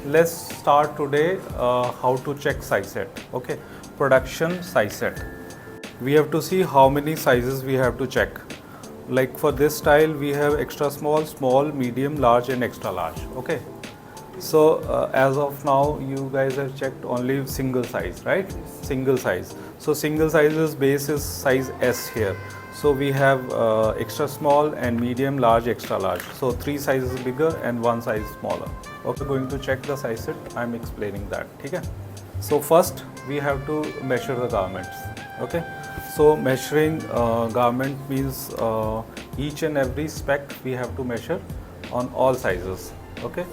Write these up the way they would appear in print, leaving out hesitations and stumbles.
let's start today how to check size set. Okay, production size set. We have to see how many sizes we have to check. Like for this style, we have extra small, small, medium, large, and extra large. Okay. So as of now, you guys have checked only single size, right? Single size. So single sizes base is size S here. So we have extra small and medium, large, extra large. So 3 sizes bigger and 1 size smaller. Okay, going to check the size set. I'm explaining that. Okay. So first we have to measure the garments. Okay. So measuring garment means each and every spec we have to measure on all sizes. Okay.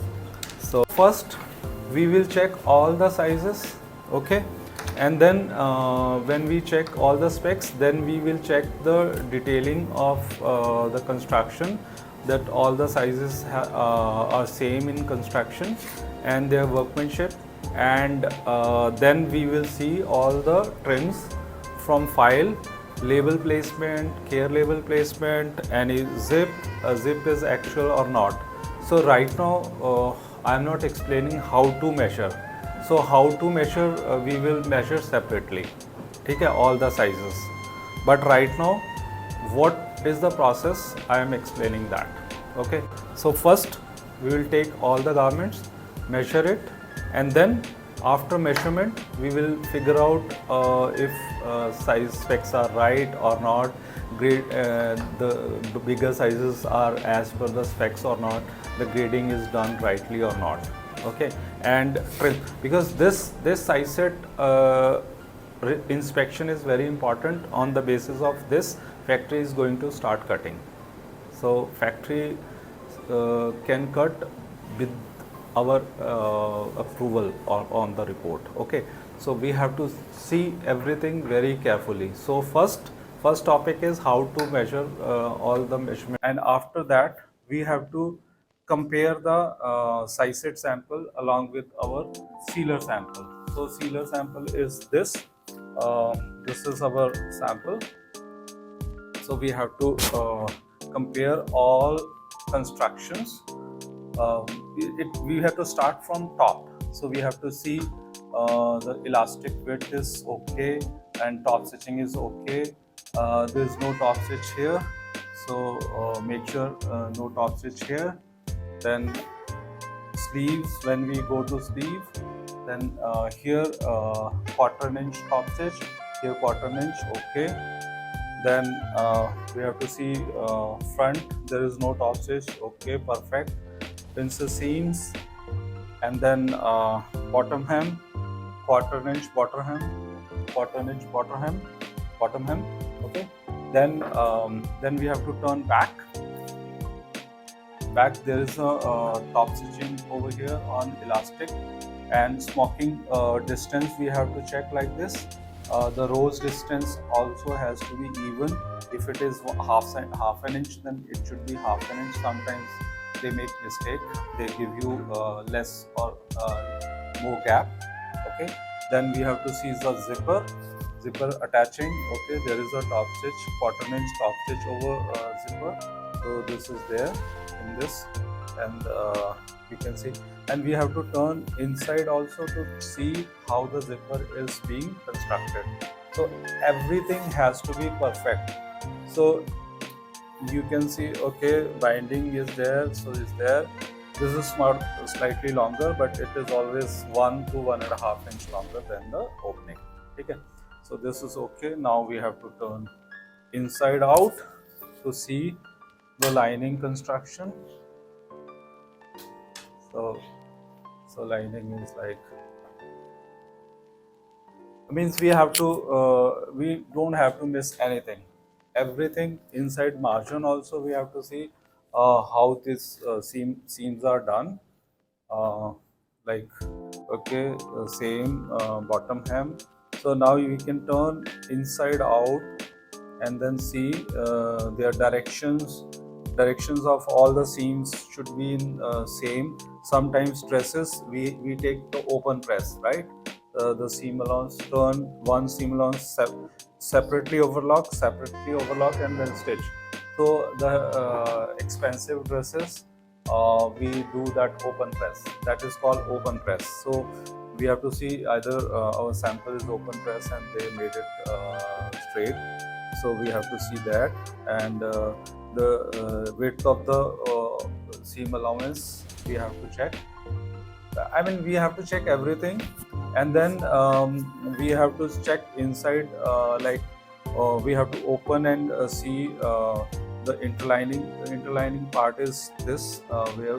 So first we will check all the sizes, okay, and then when we check all the specs, then we will check the detailing of the construction, that all the sizes are same in construction and their workmanship, and then we will see all the trims from file, label placement, care label placement, any zip, zip is actual or not. So right now I am not explaining how to measure. So how to measure, we will measure separately. Okay, all the sizes. But right now, what is the process? I am explaining that. Okay. So first, we will take all the garments, measure it, and then after measurement, we will figure out if size specs are right or not. The bigger sizes are as per the specs or not, the grading is done rightly or not. Okay, and because this size set inspection is very important. On the basis of this, factory is going to start cutting. So factory can cut with our approval on the report. Okay, so we have to see everything very carefully. So first topic is how to measure all the measurement, and after that we have to compare the size set sample along with our sealer sample. So sealer sample is this. This is our sample. So we have to compare all constructions. We have to start from top. So we have to see the elastic width is okay and top stitching is okay. There is no top stitch here, so make sure no top stitch here. Then sleeves, when we go to sleeve, then here quarter-inch top stitch, here quarter-inch, okay. Then we have to see front, there is no top stitch, okay, perfect. Pincer seams, and then bottom hem, quarter-inch bottom hem, quarter-inch bottom hem, okay. Then we have to turn back. There is a top stitching over here on elastic, and smocking distance we have to check like this. The rose distance also has to be even. If it is half an inch, then it should be half an inch. Sometimes they make mistake, they give you less or more gap. Okay, then we have to see the zipper attaching. Okay, there is a top stitch, quarter-inch top stitch over zipper. So this is there in this, and you can see, and we have to turn inside also to see how the zipper is being constructed. So everything has to be perfect. So you can see, okay, binding is there, so is there. This is slightly longer, but it is always 1 to 1.5 inch longer than the opening. Okay, so this is okay. Now we have to turn inside out to see the lining construction. So lining is like, means we have to we don't have to miss anything. Everything inside margin also we have to see how this seams are done. Like, okay, same bottom hem. So now you can turn inside out and then see their directions of all the seams should be in same. Sometimes dresses we take the open press, right? The seam allowance, turn one seam allowance separately overlock and then stitch. So the expensive dresses, we do that open press. That is called open press. So we have to see either our sample is open press and they made it straight. So we have to see that, and the width of the seam allowance we have to check. I mean, we have to check everything, and then we have to check inside. We have to open and see the interlining. The interlining part is this, where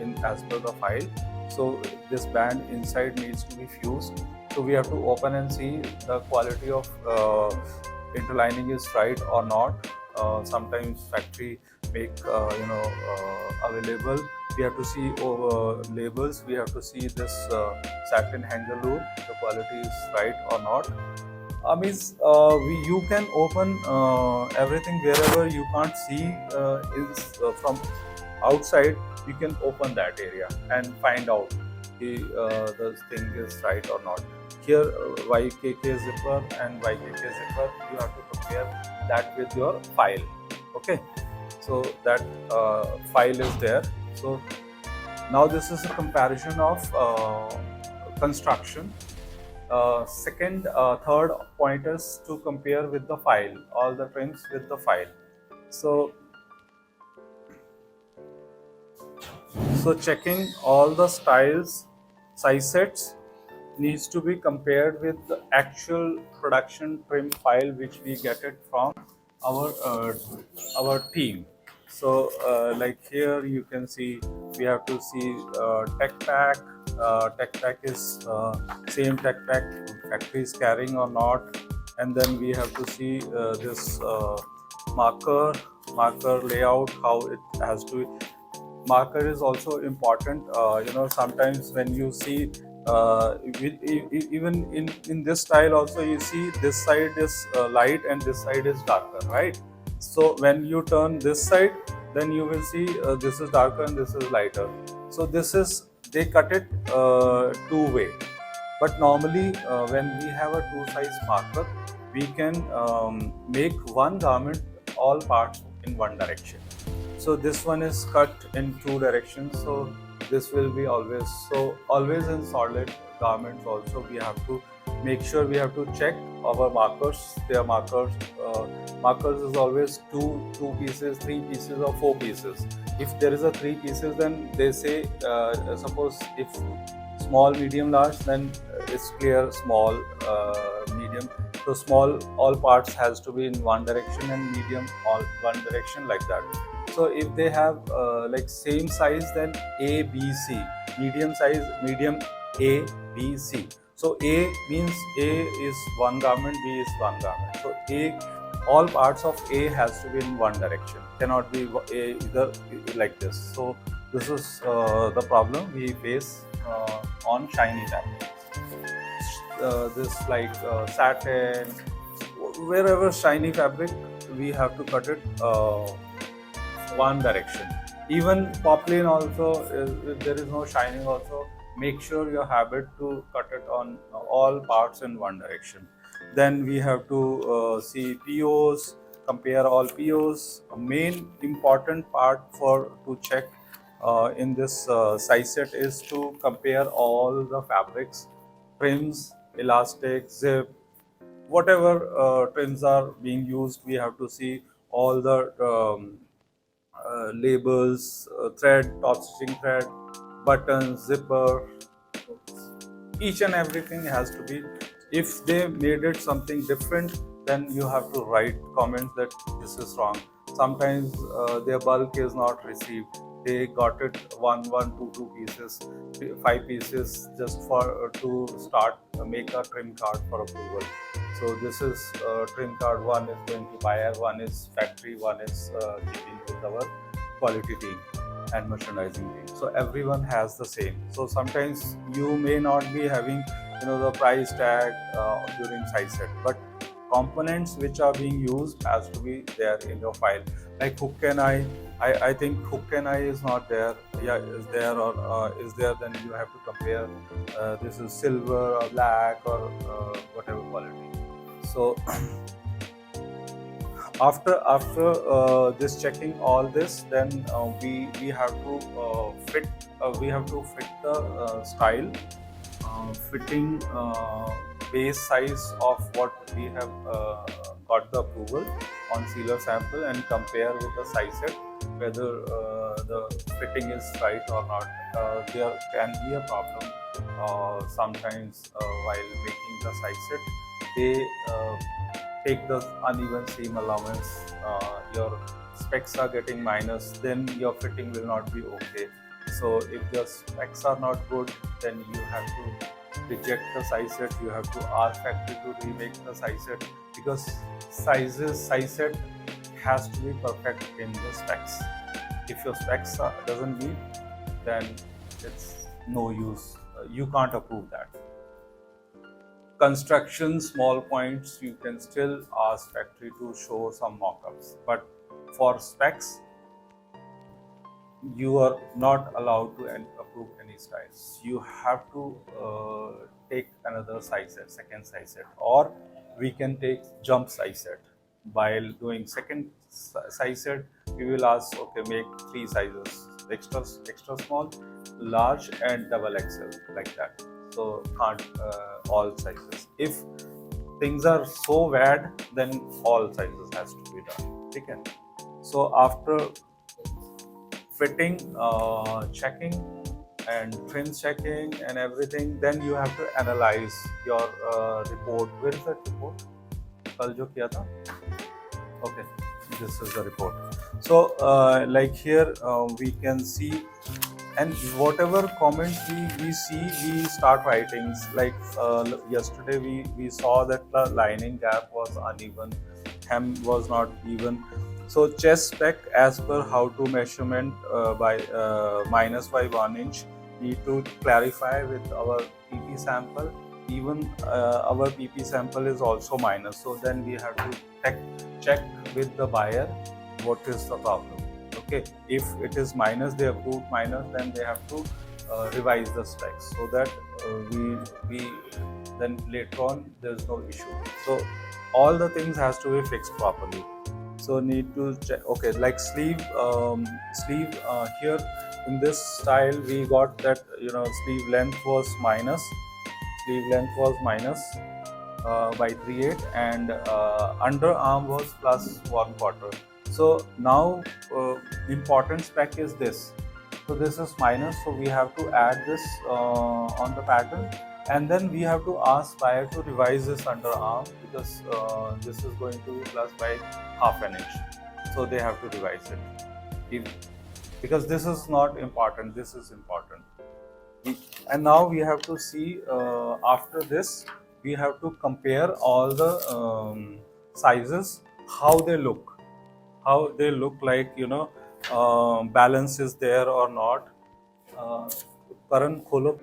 in as per the file. So this band inside needs to be fused. So we have to open and see the quality of interlining is right or not. Sometimes factory make available. We have to see over labels. We have to see this satin hanger loop, the quality is right or not. Means you can open everything wherever you can't see is from outside. You can open that area and find out the thing is right or not. Here YKK zipper and YKK zipper, you have to compare that with your file. Okay, so that file is there. So now this is a comparison of construction. Third point is to compare with the file, all the trims with the file. So checking all the styles, size sets needs to be compared with the actual production trim file which we get it from our team. So like here you can see we have to see tech pack. Tech pack is same tech pack factory is carrying or not, and then we have to see this marker layout, how it has to. Marker is also important. Sometimes when you see even in this style also, you see this side is light and this side is darker, right? So when you turn this side, then you will see this is darker and this is lighter. So this is, they cut it two-way. But normally when we have a two-size marker, we can make one garment all parts in one direction. So this one is cut in two directions, so this will be always. So always in solid garments also we have to make sure, we have to check our markers. Their markers is always two pieces, three pieces or four pieces. If there is a three pieces, then they say suppose if small, medium, large, then it's clear small, medium. So small all parts has to be in one direction and medium all one direction, like that. So if they have like same size, then A, B, C. Medium size, medium, A, B, C. So A means A is one garment, B is one garment. So A, all parts of A has to be in one direction. Cannot be A either like this. So this is the problem we face on shiny fabric. This like satin, wherever shiny fabric, we have to cut it one direction. Even poplin also, if there is no shining also, make sure you have it to cut it on all parts in one direction. Then we have to see POs, compare all POs. A main important part to check in this size set is to compare all the fabrics, trims, elastic, zip, whatever trims are being used. We have to see all the labels, thread, top stitching thread, buttons, zipper, each and everything has to be. If they made it something different, then you have to write comments that this is wrong. Sometimes their bulk is not received. They got it two pieces, 5 pieces just for to start make a trim card for approval. So this is trim card, one is going to buyer, one is factory, one is keeping with our quality team and merchandising team. So everyone has the same. So sometimes you may not be having the price tag during size set, but components which are being used has to be there in your file. Like hook and eye, I think hook and eye is not there. Yeah, is there or is there? Then you have to compare. This is silver or black or whatever quality. So After this checking all this, then we have to fit the style fitting base size of what we have got the approval on sealer sample, and compare with the size set whether the fitting is right or not. There can be a problem sometimes while making the size set. They take the uneven seam allowance, your specs are getting minus, then your fitting will not be okay. So if your specs are not good, then you have to reject the size set. You have to ask factory to remake the size set, because size set has to be perfect in the specs. If your specs doesn't meet, then it's no use. You can't approve that. Construction small points, you can still ask factory to show some mock-ups, but for specs you are not allowed to approve any styles. You have to take another size set, second size set, or we can take jump size set. While doing second size set, we will ask, okay, make 3 sizes: extra small, large, and double XL, like that. So can't all sizes. If things are so bad, then all sizes has to be done. Okay. So after fitting, checking, and trim checking and everything, then you have to analyze your report. Where is that report? कल जो किया था? Okay, this is the report. So like here we can see, and whatever comment we see, we start writing. Like yesterday we saw that the lining gap was uneven, hem was not even. So chest spec as per how to measurement by minus by 1 inch, need to clarify with our PP sample. Even our PP sample is also minus, so then we have to check with the buyer what is the problem. Okay, if it is minus, they approved minus, then they have to revise the specs, so that we then later on there is no issue. So all the things has to be fixed properly. So need to check. Okay, like sleeve here in this style we got that, sleeve length was minus, by 3/8, and underarm was plus 1/4. So now important spec is this. So this is minus, so we have to add this on the pattern, and then we have to ask buyer to revise this underarm, because this is going to be plus by half an inch. So they have to revise it, because this is not important, this is important. And now we have to see, after this we have to compare all the sizes, how they look like, balance is there or not. Karan, kholo.